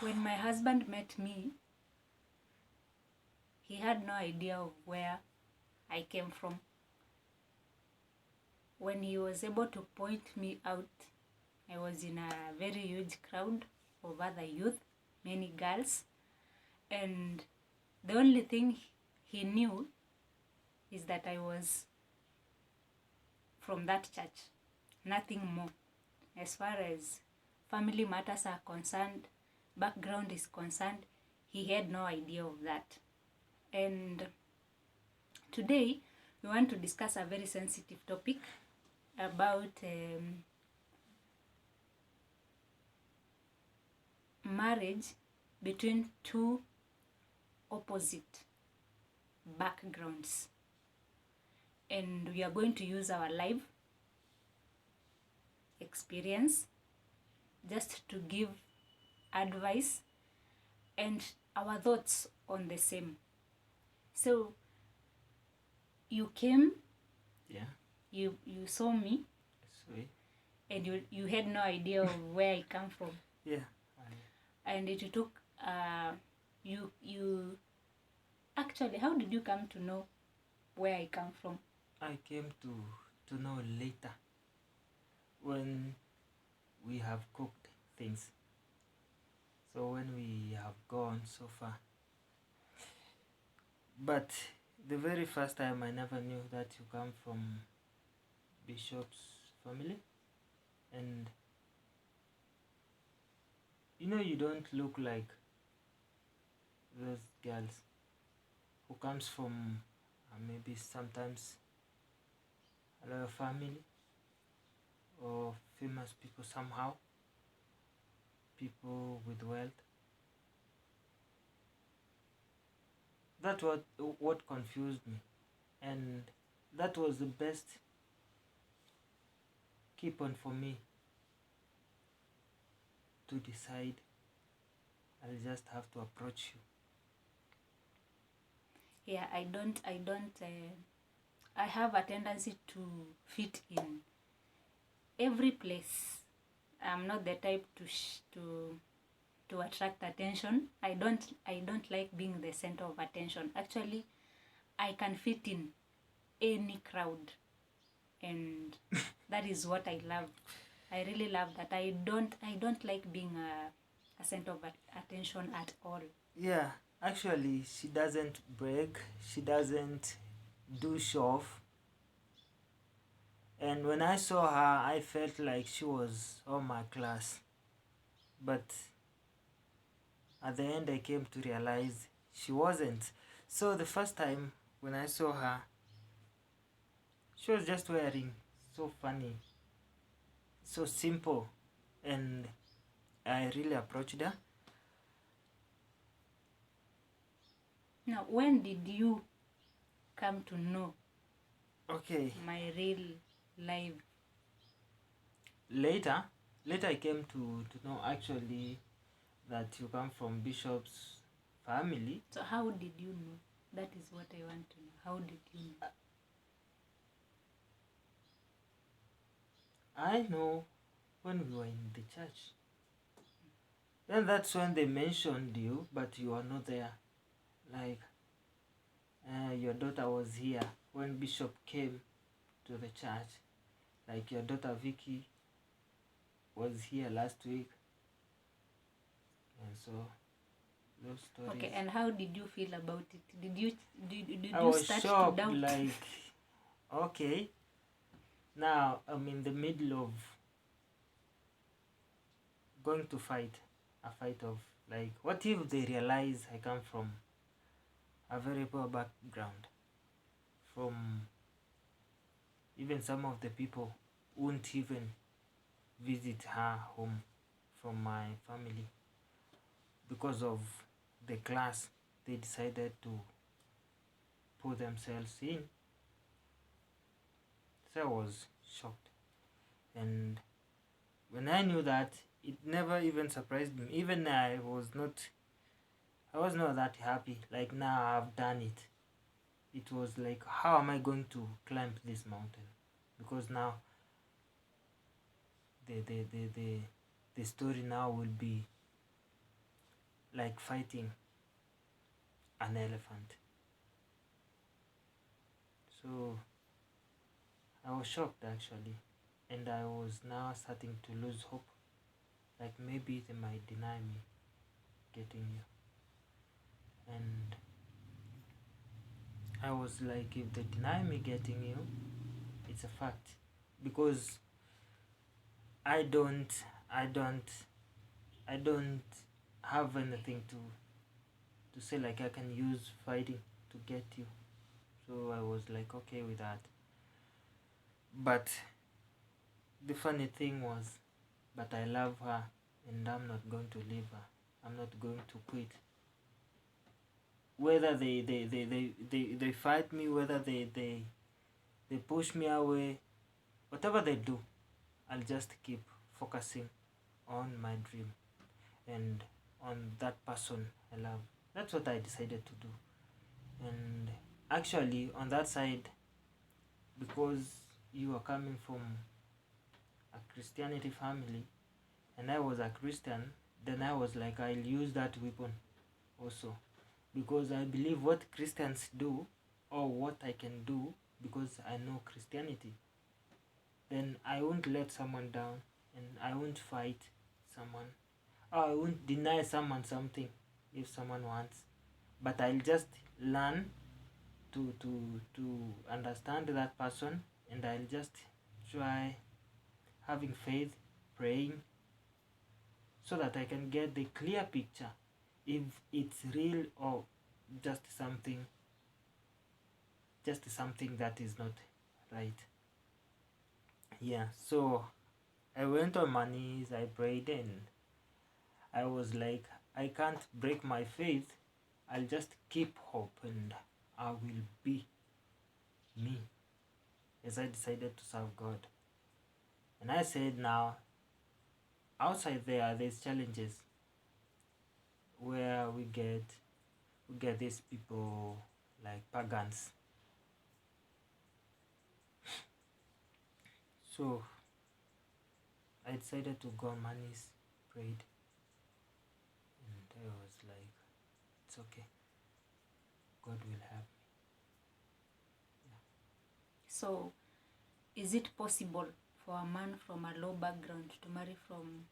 When my husband met me, he had no idea of where I came from. When he was able to point me out, I was in a very huge crowd of other youth, many girls, and the only thing he knew is that I was from that church, nothing more. As far as family matters are concerned, background is concerned, he had no idea of that. And today we want to discuss a very sensitive topic about marriage between two opposite backgrounds. And we are going to use our life experience just to give advice and our thoughts on the same. So you came, Yeah. you saw me, Sweet. and you had no idea of where I come from. Yeah. And it took you actually, how did you come to know where I come from? I came to know later when we have cooked things. So when we have gone so far. But the very first time I never knew that you come from Bishop's family, and you don't look like those girls who comes from maybe sometimes a royal family or famous people somehow, people with wealth. That's what confused me, and that was the best keep on for me to decide I'll just have to approach you. Yeah, I have a tendency to fit in every place. I'm not the type to attract attention. I don't like being the center of attention. Actually, I can fit in any crowd, and that is what I love. I really love that. I don't like being a center of attention at all. Yeah, actually, she doesn't brag, she doesn't do show off. And when I saw her, I felt like she was on my class. But at the end, I came to realize she wasn't. So the first time when I saw her, she was just wearing so funny, so simple, and I really approached her. Now, when did you come to know Okay. my real life? Later I came to know actually that you come from Bishop's family. So how did you know? That is what I want to know. How did you know? I know when we were in the church. Then that's when they mentioned you, but you are not there. Like, your daughter was here when Bishop came to the church. Like, your daughter Vicky was here last week. And so, those stories. Okay, and how did you feel about it? Did I you was start shocked, to doubt? like, okay, now I'm in the middle of going to fight a fight of, like, what if they realize I come from a very poor background, from even some of the people won't even visit her home from my family because of the class they decided to put themselves in. So I was shocked, and when I knew that, it never even surprised me. Even I was not that happy. Like, now I've done it. It was like, how am I going to climb this mountain? Because now the story now will be like fighting an elephant. So I was shocked actually, and I was now starting to lose hope. Like maybe they might deny me getting you. And I was like, if they deny me getting you, it's a fact. Because I don't I don't I don't have anything to say like I can use fighting to get you. So I was like okay with that. But the funny thing was, but I love her and I'm not going to leave her. I'm not going to quit. Whether they fight me, whether they push me away, whatever they do, I'll just keep focusing on my dream and on that person I love. That's what I decided to do. And actually, on that side, because you are coming from a Christianity family and I was a Christian, then I was like, I'll use that weapon also. Because I believe what Christians do or what I can do because I know Christianity, then I won't let someone down and I won't fight someone. Or I won't deny someone something if someone wants. But I'll just learn to understand that person and I'll just try having faith, praying, so that I can get the clear picture if it's real or just something that is not right. Yeah, so I went on my knees, I prayed, and I was like, I can't break my faith. I'll just keep hope and I will be me as I decided to serve God. And I said, now, outside there's challenges where we get these people like pagans. So I decided to go on my knees, prayed, and I was like, it's okay. God will help me. So, is it possible for a man from a low background to marry from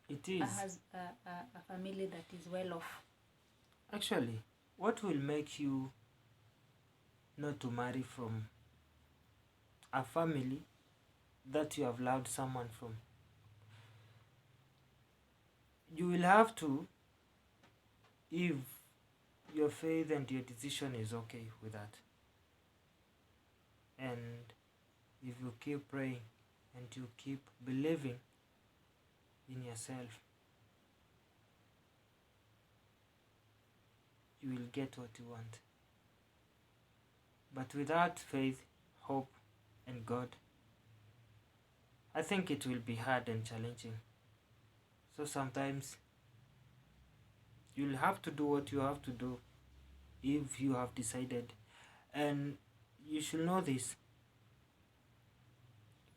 It is. a family that is well off? Actually, what will make you not to marry from a family that you have loved someone from? You will have to, if your faith and your decision is okay with that. And if you keep praying and you keep believing in yourself, you will get what you want. But without faith, hope, and God, I think it will be hard and challenging. So sometimes you'll have to do what you have to do if you have decided. And you should know this.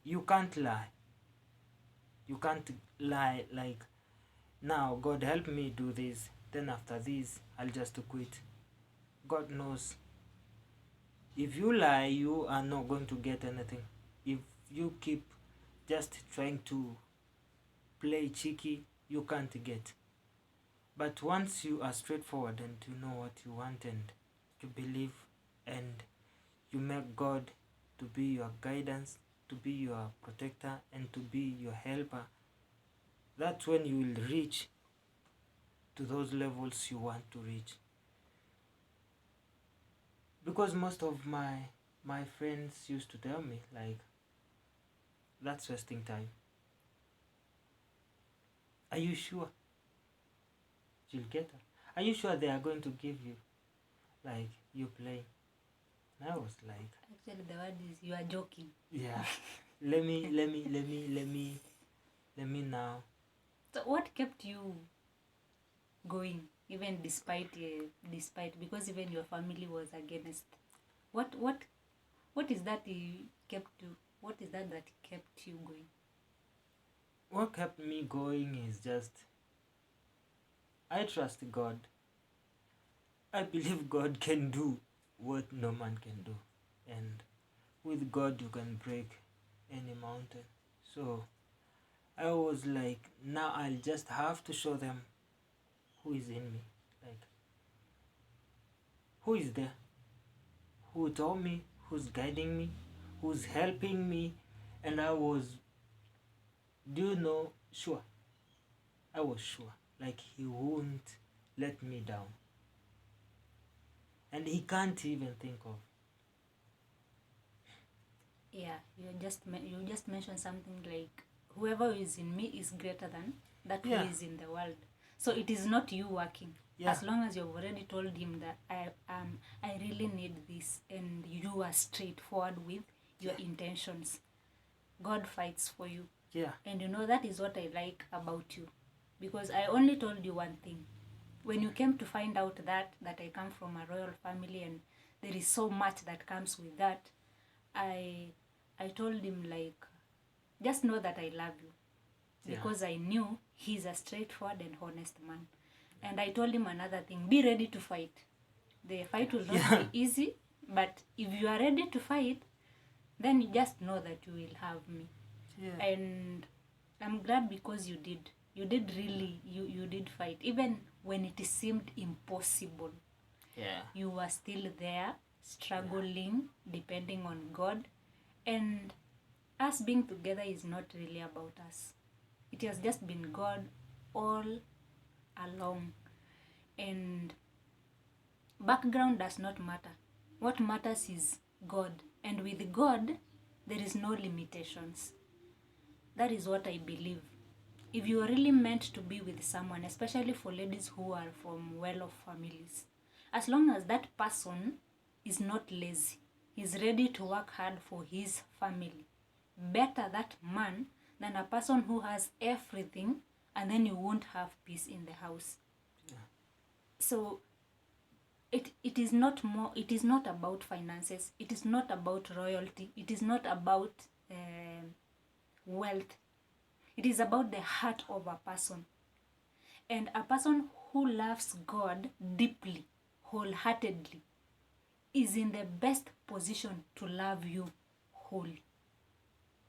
You can't lie. You can't lie like, now God help me do this, then after this I'll just quit. God knows. If you lie, you are not going to get anything. If you keep just trying to play cheeky, you can't get. But once you are straightforward and you know what you want and you believe and you make God to be your guidance, to be your protector and to be your helper, that's when you will reach to those levels you want to reach. Because most of my friends used to tell me like, that's wasting time. Are you sure you'll get her? Are you sure they are going to give you like you playing? And I was like, Actually, the word is you are joking. yeah. let me now. So, what kept you going, even despite because even your family was against? What is that you kept you? What is that kept you going? What kept me going is just I trust God. I believe God can do what no man can do. And with God, you can break any mountain. So I was like, now I'll just have to show them who is in me. Like, who is there? Who told me? Who's guiding me? Who's helping me? And I was, do you know, sure. I was sure. Like, He won't let me down. And He can't even think of. Yeah, you just mentioned something like whoever is in me is greater than that Yeah. who is in the world. So it is not you working. Yeah. As long as you've already told him that I really need this, and you are straightforward with your intentions, God fights for you. Yeah. And you know, that is what I like about you, because I only told you one thing. When you came to find out that I come from a royal family and there is so much that comes with that, I told him, like, just know that I love you, because I knew he's a straightforward and honest man. And I told him another thing: be ready to fight. The fight will not be easy, but if you are ready to fight, then you just know that you will have me. Yeah. And I'm glad, because you did really, you did fight, even when it seemed impossible. Yeah. You were still there, struggling, depending on God. And us being together is not really about us. It has just been God all along. And background does not matter. What matters is God. And with God, there is no limitations. That is what I believe. If you are really meant to be with someone, especially for ladies who are from well-off families, as long as that person is not lazy, he's ready to work hard for his family. Better that man than a person who has everything and then you won't have peace in the house. Yeah. So it is not about finances, it is not about royalty, it is not about wealth. It is about the heart of a person. And a person who loves God deeply, wholeheartedly, is in the best position to love you wholly.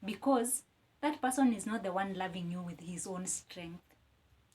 Because that person is not the one loving you with his own strength.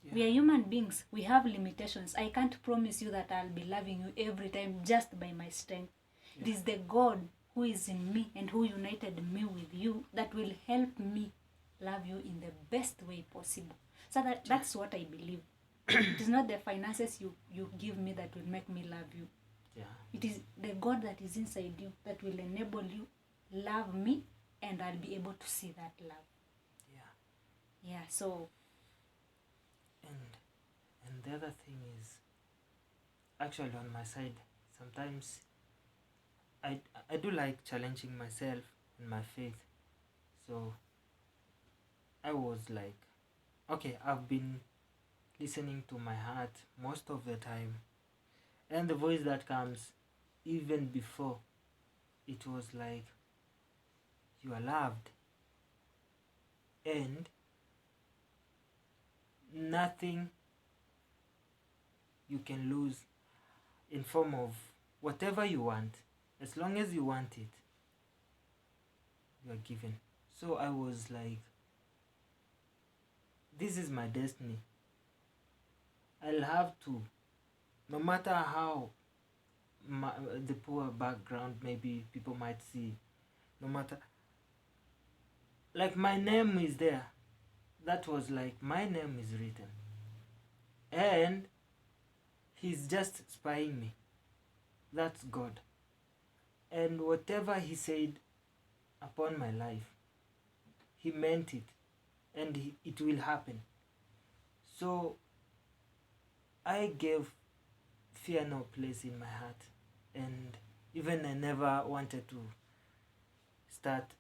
Yeah. We are human beings. We have limitations. I can't promise you that I'll be loving you every time just by my strength. Yeah. It is the God who is in me and who united me with you that will help me love you in the best way possible. So that's what I believe. It is not the finances you give me that will make me love you. Yeah. It is the God that is inside you that will enable you love me, and I'll be able to see that love. Yeah. Yeah. So. And the other thing is, actually on my side, sometimes I do like challenging myself in my faith. So I was like, okay, I've been listening to my heart most of the time, and the voice that comes even before, it was like, you are loved, and nothing you can lose in form of whatever you want. As long as you want it, you are given. So I was like, this is my destiny. I'll have to, no matter how the poor background maybe people might see, no matter, like, my name is there. That was like, my name is written, and he's just spying me. That's God. And whatever he said upon my life, he meant it, and it will happen. So I gave fear no place in my heart, and even I never wanted to start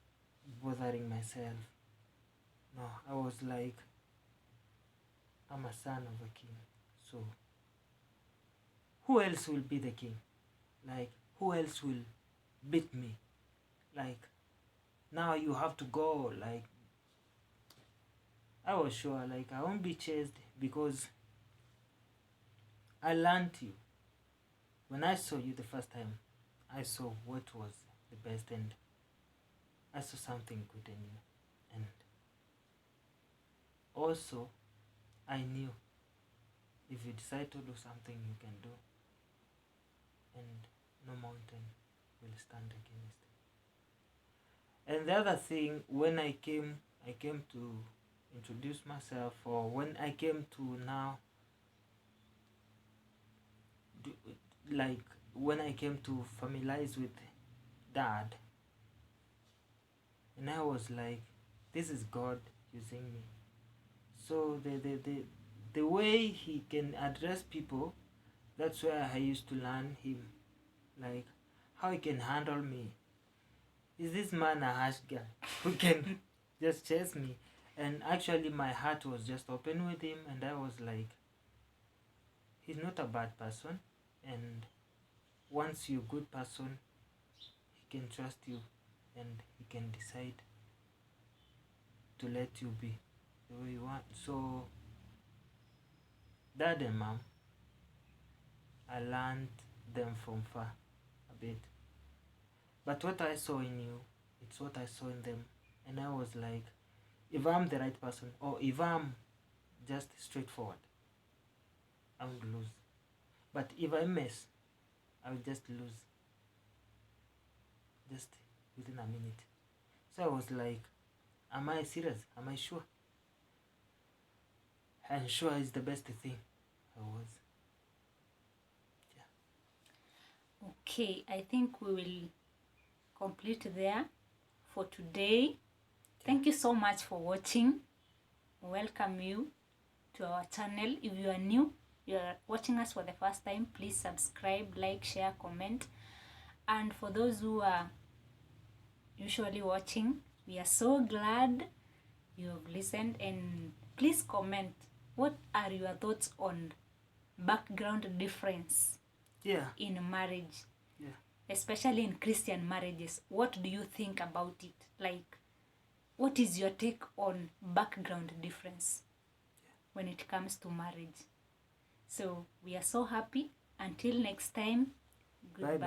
bothering myself. No, I was like, I'm a son of a king, so who else will be the king? Like, who else will beat me? Like, now you have to go. Like, I was sure, like, I won't be chased, because I learned you. When I saw you the first time, I saw what was the best, and I saw something good in you. And also, I knew if you decide to do something, you can do, and no mountain will stand against it. And the other thing, when I came to introduce myself, or when I came to now, like when I came to familiarize with Dad, and I was like, this is God using me. So the way he can address people, that's where I used to learn him, like how he can handle me. Is this man a harsh guy who can just chase me? And actually my heart was just open with him, and I was like, he's not a bad person, and once you're a good person, he can trust you, and he can decide to let you be the way you want. So Dad and Mom, I learned them from far a bit. But what I saw in you, it's what I saw in them. And I was like, if I'm the right person, or if I'm just straightforward, I would lose. But if I mess, I will just lose. Just within a minute. So I was like, am I serious? Am I sure? And sure is the best thing. I was. Yeah. Okay, I think we will complete there for today. Thank you so much for watching. Welcome you to our channel. If you are new, you are watching us for the first time, please subscribe, like, share, comment. And for those who are usually watching, we are so glad you have listened, and please comment what are your thoughts on background difference in marriage, especially in Christian marriages. What do you think about it? Like, what is your take on background difference when it comes to marriage? So we are so happy. Until next time, goodbye.